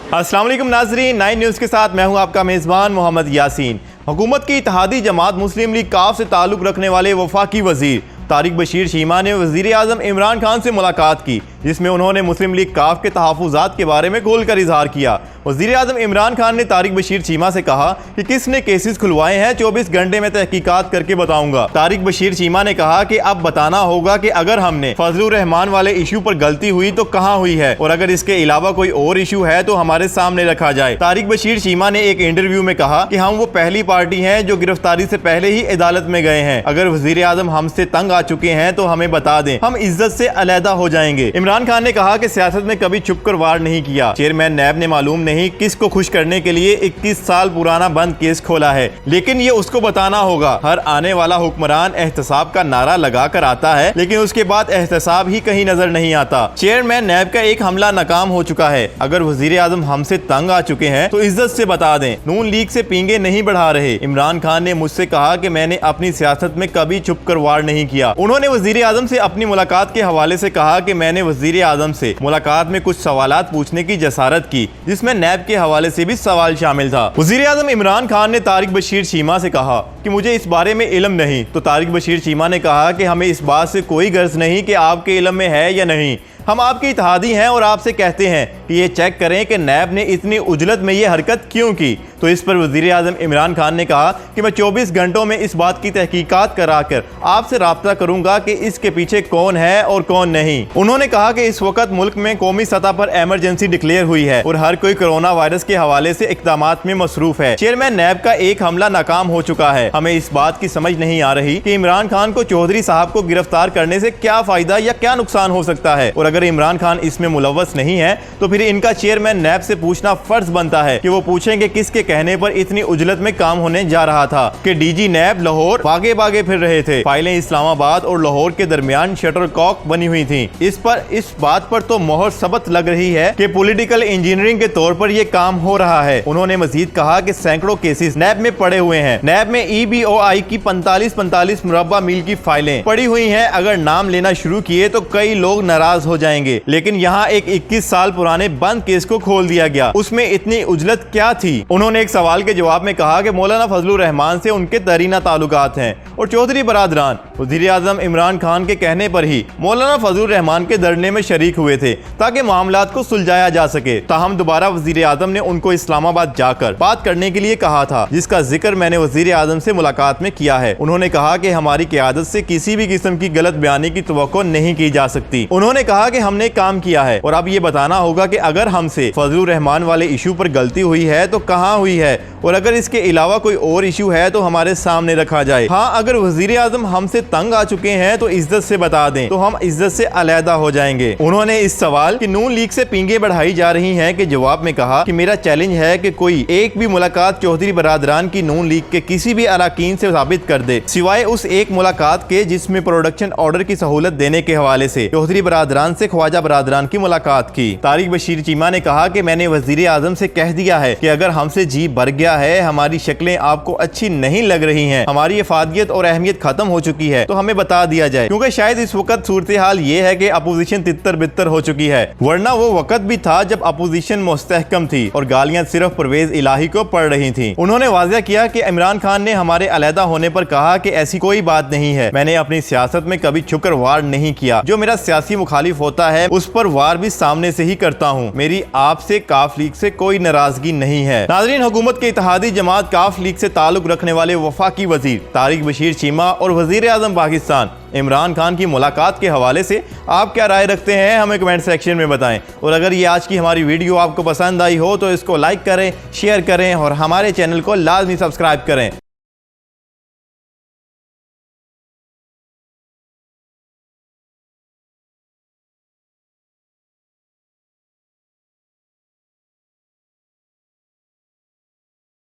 अस्सलाम वालेकुम नाज़रीन, 9 न्यूज़ के साथ मैं हूं आपका मेज़बान मोहम्मद यासीन। हुकूमत की इत्तेहादी जमात मुस्लिम लीग काफ से ताल्लुक़ रखने वाले वफाकी वज़ीर तारिक बशीर चीमा ने वज़ीर आज़म इमरान खान से मुलाकात की, जिसमें उन्होंने मुस्लिम लीग काफ के तहफ़्फ़ुज़ात के बारे में खोलकर इजहार किया। वज़ीर आज़म इमरान खान ने तारिक बशीर चीमा से कहा कि किसने केसेस खुलवाए हैं 24 घंटे में तहकीकात करके बताऊंगा। तारिक बशीर चीमा ने कहा कि अब बताना होगा कि अगर हमने फजलुर रहमान वाले इशू पर गलती हुई तो कहाँ हुई है, और अगर इसके अलावा कोई और इशू है तो हमारे सामने रखा जाए। तारिक बशीर चीमा ने एक इंटरव्यू में कहा कि हम वो पहली पार्टी हैं जो गिरफ्तारी से पहले ही अदालत में गए हैं। अगर वज़ीर आज़म हमसे तंग आ चुके हैं तो हमें बता दें, हम इज्जत से अलहदा हो जाएंगे। इमरान खान ने कहा कि सियासत में कभी छुपकर वार नहीं किया। चेयरमैन नैब ने मालूम नहीं किसको खुश करने के लिए 21 साल पुराना बंद केस खोला है, लेकिन ये उसको बताना होगा। हर आने वाला हुक्मरान एहतसाब का नारा लगा कर आता है, लेकिन उसके बाद एहतसाब ही कहीं नजर नहीं आता। चेयरमैन नैब का एक हमला नाकाम हो चुका है। अगर वज़ीर आज़म हमसे तंग आ चुके हैं तो इज्जत से बता दें, नून लीग से पींगे नहीं बढ़ा रहे। इमरान खान ने मुझसे कहा कि मैंने अपनी सियासत में कभी छुपकर वार नहीं किया। उन्होंने वज़ीर आज़म से अपनी मुलाकात के हवाले से कहा कि मैंने वज़ीर आज़म से मुलाकात में कुछ सवालात पूछने की जसारत की, जिसमें नैब के हवाले से भी सवाल शामिल था। वज़ीर आज़म इमरान खान ने तारिक बशीर चीमा से कहा कि मुझे इस बारे में इल्म नहीं, तो तारिक बशीर चीमा ने कहा कि हमें इस बात से कोई गर्ज नहीं कि आपके इल्म में है या नहीं। हम आपके इत्तेहादी हैं और आपसे कहते हैं कि ये चेक करें कि नैब ने इतनी उजलत में ये हरकत क्यों की। तो इस पर वज़ीर आज़म इमरान खान ने कहा कि मैं 24 घंटों में इस बात की तहकीकात कराकर आपसे राब्ता करूंगा कि इसके पीछे कौन है और कौन नहीं। उन्होंने कहा कि इस वक्त मुल्क में कौमी सतह पर एमरजेंसी डिक्लेयर हुई है और हर कोई कोरोना वायरस के हवाले से इक़दामात में मसरूफ है। चेयरमैन नैब का एक हमला नाकाम हो चुका है। हमें इस बात की समझ नहीं आ रही कि इमरान खान को चौधरी साहब को गिरफ्तार करने से क्या फायदा या क्या नुकसान हो सकता है, और अगर इमरान खान इसमें मुलव्वस नहीं है तो फिर इनका चेयरमैन नैब से पूछना फर्ज बनता है कि वो पूछेंगे किसके कहने पर इतनी उजलत में काम होने जा रहा था कि डीजी नैब लाहौर भागे भागे फिर रहे थे। फाइलें इस्लामाबाद और लाहौर के दरमियान शटरकॉक बनी हुई थी। इस बात पर तो मोहर सबत लग रही है कि पॉलिटिकल इंजीनियरिंग के तौर पर यह काम हो रहा है। उन्होंने मजीद कहा कि सैकड़ों केसेस नैब में पड़े हुए हैं। नैब में EBOI की 45 मुरब्बा मील की फाइलें पड़ी हुई हैं। अगर नाम लेना शुरू किए तो कई लोग नाराज हो जाएंगे, लेकिन यहाँ एक 21 साल पुराने बंद केस को खोल दिया गया। उसमें इतनी उजलत क्या थी? उन्होंने एक सवाल के जवाब में कहा कि मौलाना फजलुर रहमान से उनके दरीना ताल्लुकात हैं और चौधरी बरादरान वज़ीर आज़म इमरान खान के कहने पर ही मौलाना फजलुर रहमान के धरने में शरीक हुए थे ताकि मामलात को सुलझाया जा सके। ताहम दोबारा वज़ीर आज़म ने उनको इस्लामाबाद जाकर बात करने के लिए कहा था, जिसका जिक्र मैंने वज़ीर आज़म से मुलाकात में किया है। उन्होंने कहा कि हमारी क़यादत से किसी भी किस्म की गलत बयानी की तवक्को नहीं की जा सकती। उन्होंने कहा कि हमने काम किया है और अब ये बताना होगा कि अगर हमसे फजलुर रहमान वाले इशू पर गलती हुई है तो कहाँ हुई है, और अगर इसके अलावा कोई और इशू है तो हमारे सामने रखा जाए। हाँ, अगर वज़ीर आज़म हमसे तंग आ चुके हैं तो इज्जत से बता दें, तो हम इज्जत से अलहदा हो जाएंगे। उन्होंने इस सवाल कि नून लीग से पींगे बढ़ाई जा रही हैं के जवाब में कहा कि मेरा चैलेंज है कि कोई एक भी मुलाकात चौधरी बरादरान की नून लीग के किसी भी अरकान से साबित कर दे, सिवाय उस एक मुलाकात के जिसमें प्रोडक्शन ऑर्डर की सहूलत देने के हवाले से चौधरी बरादरान से ख्वाजा बरादरान की मुलाकात की। तारिक बशीर चीमा ने कहा कि मैंने वज़ीर आज़म से कह दिया है कि अगर हमसे जी भर गया है, हमारी शक्लें आपको अच्छी नहीं लग रही हैं, हमारी अफादियत और अहमियत खत्म हो चुकी है, तो हमें बता दिया जाए, क्योंकि शायद इस वक्त सूरत हाल ये है कि अपोजिशन तितर बितर हो चुकी है, वरना वो वक्त भी था जब अपोजिशन मुस्तहकम थी और गालियां सिर्फ परवेज इलाही को पड़ रही थी। उन्होंने वाज़ेह किया कि इमरान खान ने हमारे अलहदा होने पर कहा कि ऐसी कोई बात नहीं है। मैंने अपनी सियासत में कभी छुपकर वार नहीं किया। जो मेरा सियासी मुखालिफ होता है उस पर वार भी सामने से ही करता हूँ। मेरी आपसे काफ लीग से कोई नाराजगी नहीं है। नाज़रीन, हुकूमत के इत्तेहादी जमात काफ लीग से ताल्लुक रखने वाले वफाकी वजीर तारिक बशीर चीमा और वज़ीर आज़म पाकिस्तान इमरान खान की मुलाकात के हवाले से आप क्या राय रखते हैं, हमें कमेंट सेक्शन में बताएं। और अगर ये आज की हमारी वीडियो आपको पसंद आई हो तो इसको लाइक करें, शेयर करें और हमारे चैनल को लाजमी सब्सक्राइब करें।